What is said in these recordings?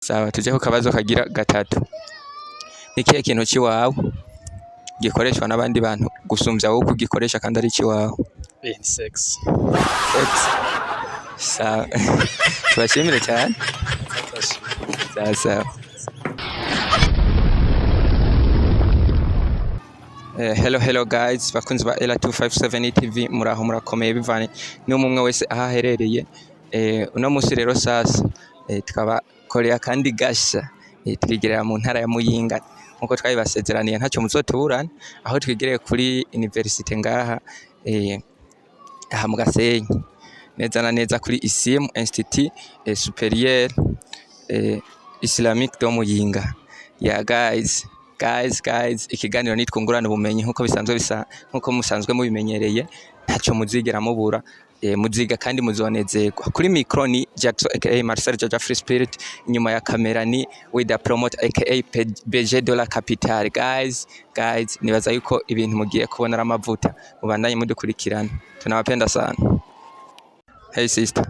Sawa tuje ku kabazo kagira gatatu. Nikihe kintu ciwawe gikoreshwa n'abandi bantu gusumvya wowe kugikoresha kandi ari ciwawe? Sex. Sex. Sawa. Tubashimire cyane. Sawa. Hello guys, bakunzi ba Ela257 TV muraho murakomeye bivanye n'umwe wese ahaherereye. Uno musi rero sasa tukaba korea kandi gasha twigerera mu ntara ya Muyinga nkuko twabibasezeraniye ntacyo muzotuburana aho twigereye kuri university ngaha aha mu Gasenyi neza na neza kuri ISIM Institut Supérieur Islamique de Muyinga. Yeah guys, ikiganiro ni twungurane ubumenyi nkuko bisanzwe nkuko musanzwe mubimenyereye ntacyo muzigera mubura. Muziga kandi muzonezerwa. Kuri micro ni Jackson aka Marcel Jaja Free Spirit, inyuma ya kamera ni with the promote aka BG de la Capitale. Guys nibaza yuko ibintu mugiye kubona ramavuta mubandanye mudukurikirana, tunabapenda sana. Hey sister.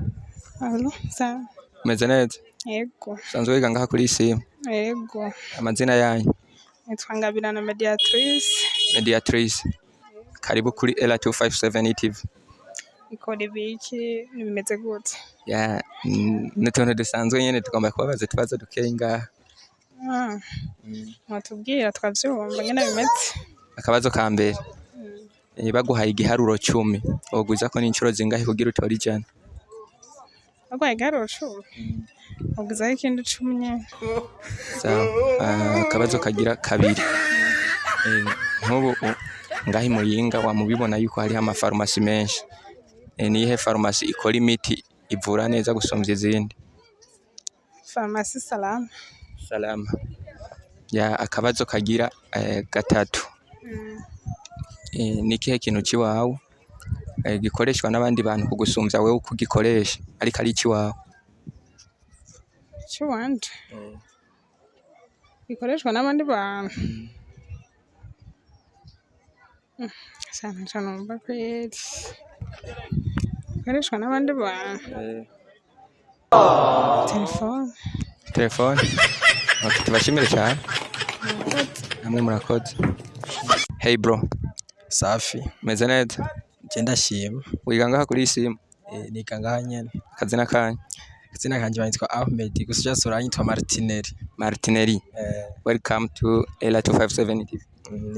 Hello, sawa. Umeze neza? Yego. Sanzwe wiga ngaha kuri ISIM? Yego. Amazina yanyu? Twungurane Mediatrice. Karibu kuri Ela257 TV. Ikora ibiki nimeze gute? Yeah, n'utuntu dusanzwe nyene tugomba kubabaza tubazo dukeye ngaha. Mwatubwira twavyumva nyene bimeze. Akabazo ka mbere. Baguhaye igiharuro 10 ogwiza ko n'incuro zingahe kugira utori jana? Baguhaye igiharuro 10? Ogwiza ikindi 10 nyene. Sawa. Akabazo kagira kabiri. Nkubu ngahi Muyinga wamubibona yuko hari amafarumasi menshi. Nihe farumasi ikora imiti ivura neza gusumvya izindi? Farumasi Salama. Ya akabazo kagira gatatu. Nikihe kintu ciwawe gikoreshwa n'abandi bantu kugusumvya wewe kugikoresha ariko ari ciwawe? Ciwanje. Gikoreshwa n'abandi bantu. Sana numva kweli. Gikoreshwa n'abandi bantu. Telefone. Okay, tubashimire cyane. Namwe murakoze. Hey bro. Safi. Meze neza? Genda shima. Wiga ngaha kuri ISIM? Niga ngaha nyene. Akazina kanyu? Akazina kanje banitwa Ahmed, gusa cyase uranyitwa Martinelli. Welcome to Ela257 TV.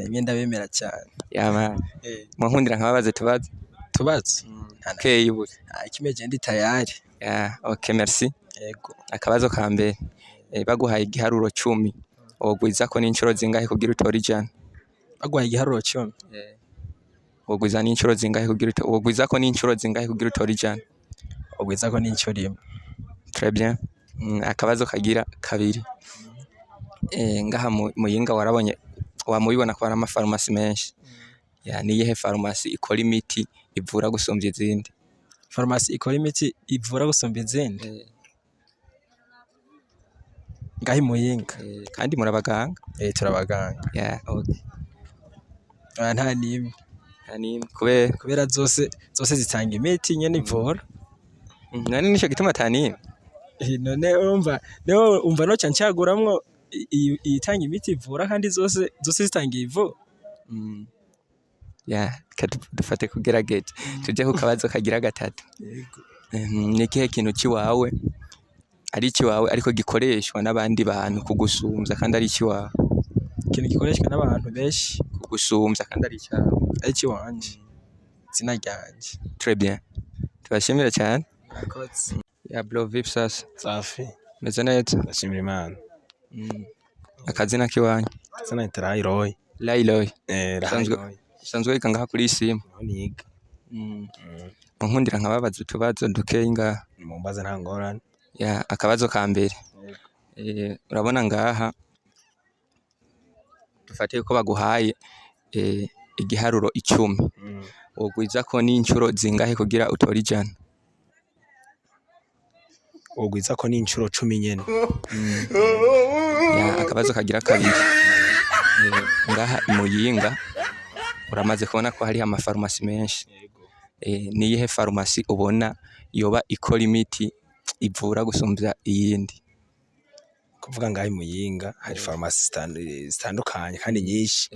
Ngenda bemera cyane. Yama. Munkundira nkababaze tubaze. Okay, ibu. Ikimeje ndi tayari. Yeah, okay, merci. Yego. Akabazo ka mbere. Baguhaye igiharuro 10 ogwiza ko n'incuro zingahe kugira utori jana? Baguhaye igiharuro 10? Ogwiza n'incuro zingahe kugira ogwiza ko n'incuro zingahe kugira utori jana? Ogwiza ko n'incuro imwe. Très bien. Akabazo kagira kabiri. Ngaha Muyinga warabonye wamubibona ko hari amafarumasi menshi. Ya niyihe farumasi ikora imiti ivura gusumvya izindi? Farumasi ikora imiti ivura gusumvya izindi? Ngahi Muyinga. Kandi murabaganga? Turabaganga. Yeah, okay. Nta nimwe. Kubera zose zitanga imiti nyene ivura. Nani nico gituma atani? None umva no cyancaguramwo itanga imiti ivura kandi zose zitanga ivu. Yeah, dufate kugerageza. Tuje ku kabazo kagira gatatu. Nikihe kintu ciwawe ari ciwawe ariko gikoreshwa n'abandi bantu kugusumvya kandi ari ciwawe? Ikintu gikoreshwa n'abantu benshi kugusumvya kandi ari ciwawe? Ari ciwanje. Zina ryanje. Très bien. Tubashimire cyane. Murakoze. Ya bro vipsas. Safi. Meze neza? Ndashimira Imana. Akazina kiwanyu? Sana Layloy. Layloy. Layloy. Sanzwe wiga ngaha kuri ISIM? Niga. Munkundira nkababaza tubazo dukeye ngaha? Mumbaza nta ngorane. Ya akabazo ka mbere. Urabona ngaha dufate ko baguhaye igiharuro 10. Ogwiza ko n'incuro zingahe kugira utori jana? Ogwiza ko n'incuro 10 nyene. Ya akabazo kagira kabiri. Ngaha Muyinga uramaze kubona ko hari amafarumasi menshi. Niyihe farumasi ubona yoba ikora imiti ivura gusumvya iyindi? kuvuga ngaho Muyinga hari farumasi zitandukanye kandi nyinshi.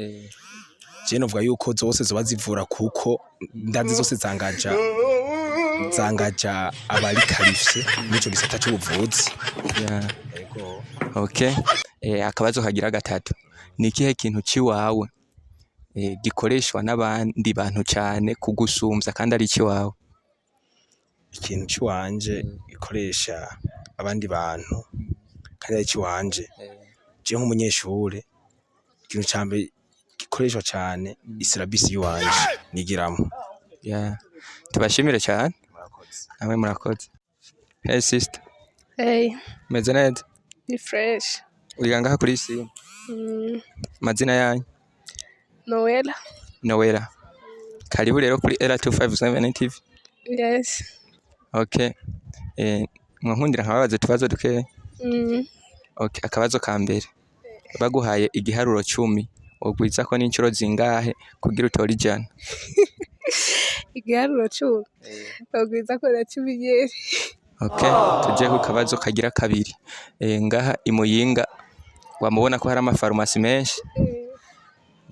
Je novuga yuko zose zoba zivura kuko ndazi zose zangaja abari karifye nico gisata cy'ubuvuzi. Yego. Okay. Akabazo kagira gatatu. Ni ikihe kintu ciwawe gikoreshwa n'abandi bantu cyane kugusumvya kandi ari ciwawe? Ikintu ciwanje gikoresha abandi bantu kandi ari ciwanje. Je nk'umunyeshure ikintu cambe gikoreshwa cyane isilabisi yuwanje nigiramo. Tubashimire cyane. Namwe murakoze. Hey sister. Hey, Meze neza? ni fresh. Uriga ngaha kuri isi? Mazina yanyu? Noella. Karibu rero kuri Ela257 TV. Yes. Okay. Mwankundira nkababaze tubazo duke. Okay, akabazo ka mbere. Baguhaye igiharuro 10 ogwiza ko n'incuro zingahe kugira utore ijana? Igiharuro 10. Ogwiza ko na 10 yeri. Okay, tuje ku kabazo kagira kabiri. Ngaha Imuyinga wamubona ko hari amafarumasi menshi.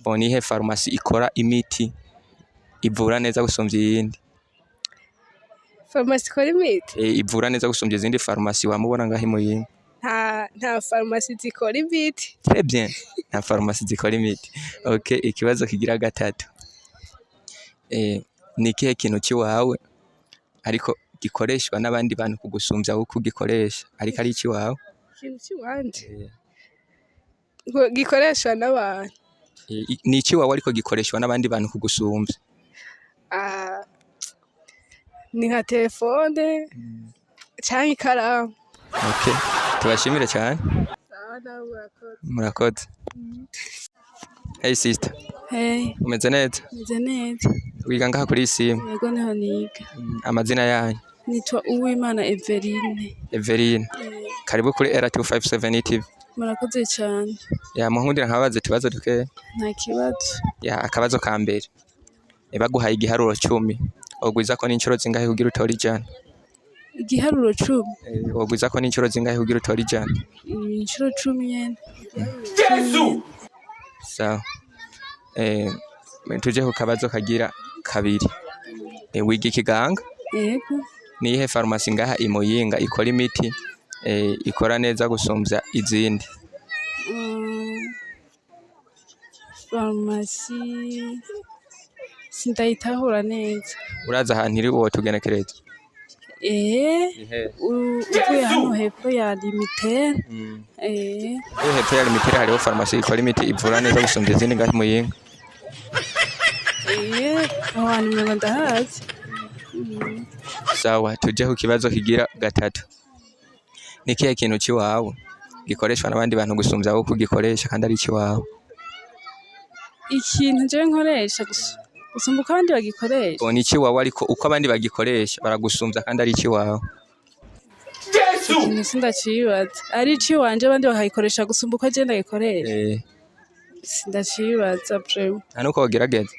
Bonihe farumasi ikora imiti ivura neza gusumvya iyindi? Farumasi ikora imiti? Ivura neza gusumvya izindi farumasi wamubona ngaha Imuyinga? Nta farumasi zikora imiti. Très bien. Nta farumasi zikora imiti. Okay, ikibazo kigira gatatu. Ni ikihe kintu ciwawe ariko gikoreshwa n'abandi bantu kugusumvya uko gikoresha ariko ari ciwawe? Ikintu ciwanje gikoreshwa n'abantu. Ni ciwawe ariko gikoreshwa n'abandi bantu kugusumvya? Ni nka telefone canke ikaramu. Okay, tubashimire cyane. Murakoze. Hey sister. Hey. Umeze neza? Meze neza. Wiga ngaha kuri isi? Yego niho niga. Amazina yanyu? Nitwa Uwimana Everine. Karibu kuri Ela257 TV. Murakoze cyane. Munkundira nkababaze tubazo duke. Nta kibazo. Akabazo ka mbere. Baguhaye igiharuro 10 ogwiza ko n'incuro zingahe kugira utore ijana? Igiharuro 10. Ogwiza ko n'incuro zingahe kugira utore ijana? Inshuro 10 nyene. Sawa. Tuje ku kabazo kagira kabiri. Wiga ikiganga? Yego. Ni ihe farumasi ngaha Imuyinga ikora imiti ikora neza gusumvya izindi? Farumasi sindayitahura neza. Uraza ahantu iri uwo tugenekereza? Uvuye hano hepfo ya Limitere. Hepfo ya Limitere hariho farumasi ikora imiti ivura neza gusumvya izindi ngaha Imuyinga? Aho hantu mwenga ndahazi. Sawa, tuje ku kibazo kigira gatatu. Ni ikihe kintu ciwawe gikoreshwa n'abandi bantu gusumvya uko kugikoresha kandi ari ciwawe? Ikintu je nkoresha gusumba uko abandi bagikoresha? Ni ciwawe ariko uko abandi bagikoresha baragusumvya kandi ari ciwawe? Ikintu sindacibaza. Ari ciwanje abandi bakayikoresha gusumba uko je ndagikoresha? Sindacibaza prema. Nta nuko wogerageza?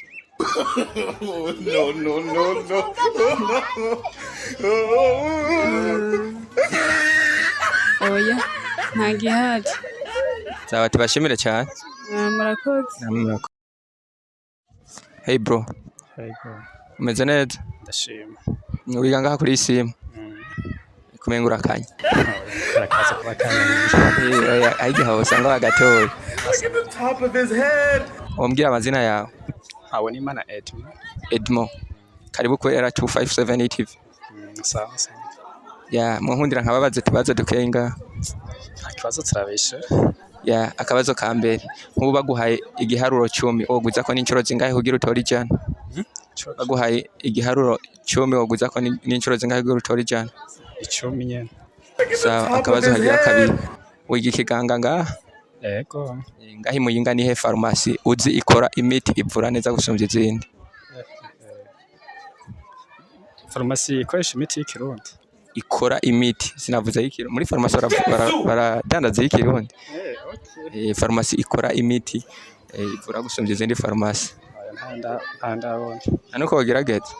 No. Oya, nta gihari. Sawa, tubashimire cyane. Murakoze. Hey bro. Umeze neza? Ndashima. Wiga ngaha kuri isi? Kumenga urakanye. Karakaza kuba kanye. Ayigiha usanga wagatoye. Top of his head. Ombwira amazina yawe? Habonimana Edmo. Karibu kuri Ela257 TV. Sawa. Munkundira nkababaze tubazo dukenga. Ikibazo turabesha. Akabazo ka mbere. Nkubu baguhaye igiharuro 10 ogwiza ko n'incuro zingahe kugira utore ijana? Baguhaye igiharuro 10 ogwiza ko n'incuro zingahe kugira utore ijana? 10 nyene. Sawa, akabazo kagira kabiri. Wiga ikiganga ngaha? Yego. Ngaha Imuyinga ni he farumasi uzi ikora imiti ivura neza gusumvya izindi? Farumasi ikoresha imiti y'ikirundi. Ikora imiti sinavuze y'ikirundi. Muri farumasi baradandaza y'ikirundi. Farumasi ikora imiti ivura gusumvya izindi farumasi? Ndabona. Nuko wogerageza?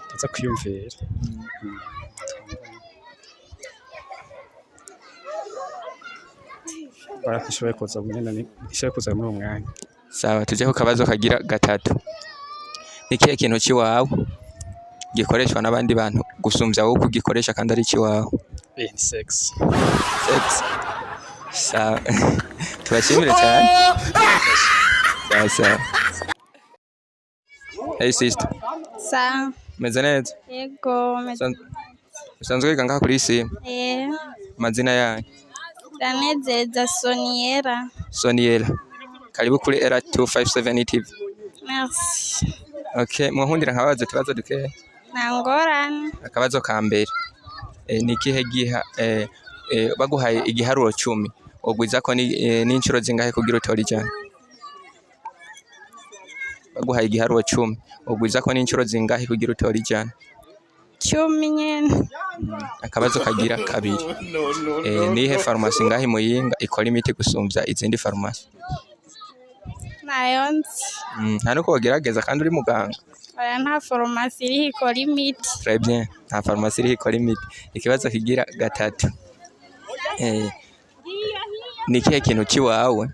Ndaza kwiyumvira. barakishoboye kuza nyene nishoboye kuza muri uwo mwanya. Sawa, tuje ku kabazo kagira gatatu. Nikihe kintu ciwawe gikoreshwa n'abandi bantu gusumvya wowe kugikoresha kandi ari ciwawe? Ni sex. Sex. Sawa. Tubashimire cyane. Sawa. Hey sister. Sawa. Meze neza? Yego, Usanzwe wiga ngaha kuri isi? Mazina yanyu? Danezeza Soniera. Soniera. Karibu kuri Era 257 TV. Merci. Okay, muhundira nkabazo tubazo duke. Nangorane. Akabazo ka mbere. Ni kihe giha baguhaye igiharuro 10 ogwiza ko ni incuro zingahe kugira utori cyane? Baguhaye igiharuro 10 ogwiza ko ni incuro zingahe kugira utori cyane? 10 nyene. Akabazo kagira kabiri. Nihe farumasi ngahe muyinga ikora imiti gusumvya izindi farumasi? Nayonzi. Nta nuko wagerageza kandi uri muganga. Oya nta farumasi iri ikora imiti. Très bien. Nta farumasi iri ikora imiti. Ikibazo kigira gatatu. Ni kihe kintu ciwawe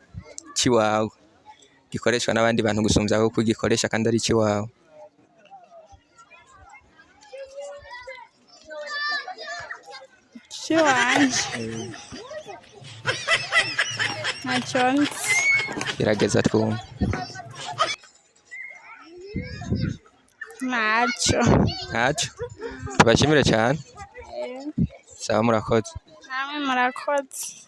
gikoreshwa n'abandi bantu gusumvya ko kugikoresha kandi ari ciwawe? Ciwanje. Nachonzi. Gerageza twumve. Nacho. Tubashimire cyane. Sawa murakoze. Namwe murakoze.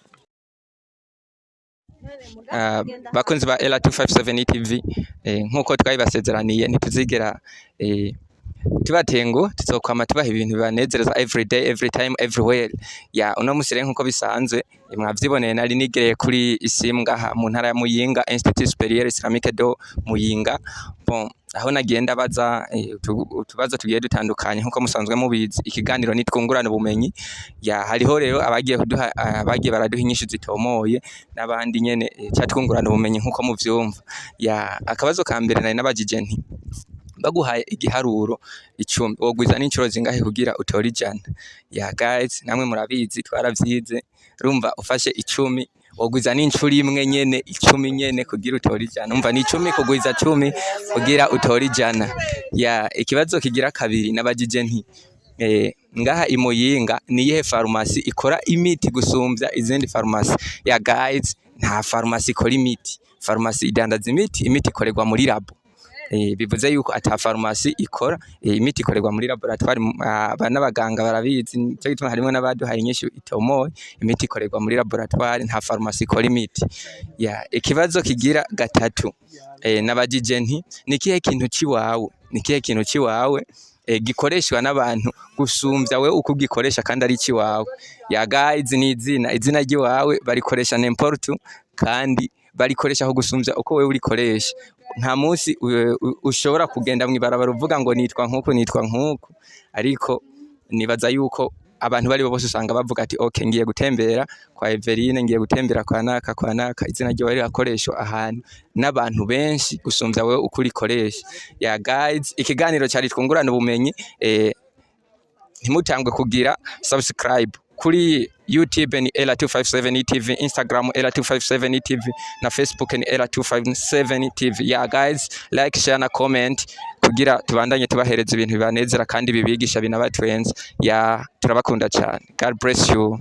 Bakunzi ba Ela 257 TV, nkuko twabibasezeraniye ntituzigera tubatengo, tuzokwama tubaha ibintu bibanezereza every day, every time, everywhere. Uno musire nkuko bisanzwe mwavyiboneye nari nigereye kuri isimu ngaha mu ntara ya Muyinga, Institut Supérieur Islamique do Muyinga. Bon, aho nagenda baza utubazo tugiye dutandukanye nkuko musanzwe mubizi. Ikiganiro ni twungurane ubumenyi. Hariho rero abagiye baraduha inyishu zitomoye n'abandi nyene cyatwungurane ubumenyi nkuko muvyumva. Akabazo ka mbere nari nabajije nti baguhaye igiharuro 10 wogwiza n'incuro zingahe kugira utori ijana? Guys, namwe murabizi twaravyize. Rumva ufashe 10 wogwiza n'incuro imwe nyene 10 nyene kugira utori ijana. Umva ni 10 kugwiza 10 kugira utori ijana. Ikibazo kigira kabiri nabajije nti ngaha imuyinga niyihe farumasi ikora imiti gusumvya izindi farumasi? Guys, nta farumasi ikora imiti. Farumasi idandaza imiti ikorerwa muri labo. Bivuze yuko ata farumasi ikora imiti ikorerwa muri laboratoire. N'abaganga barabizi cyo gituma harimo n'abaduhaye inyishu itomoye. Imiti ikorerwa muri laboratoire, nta farumasi ikora imiti. Ikibazo kigira gatatu nabajije nti nikihe kintu ciwawe gikoreshwa n'abantu gusumvya we uko gikoresha kandi ari ciwawe? Guys, ni izina ry'iwawe barikoresha n'importu kandi barikoresha aho gusumvya uko we urikoresha. Nta munsi ushobora kugenda mwibarabara uvuga ngo nitwa nkuko, ariko nibaza yuko abantu bari bose usanga bavuga ati okay, ngiye gutembera kwa Everine, ngiye gutembera kwa naka, izina ryo bari akoresho ahantu n'abantu benshi gusumvya wewe uko urikoresha. Guys, ikiganiro cyari twungurana ubumenyi. Ntimutangwe kugira subscribe kuri YouTube ni Ela 257 TV, Instagram Ela 257 TV na Facebook ni Ela 257 TV. Guys, like, share na comment kugira tubandanye tubahereza ibintu bibanezera kandi bibigisha binabatwenza. Turabakunda cyane. God bless you.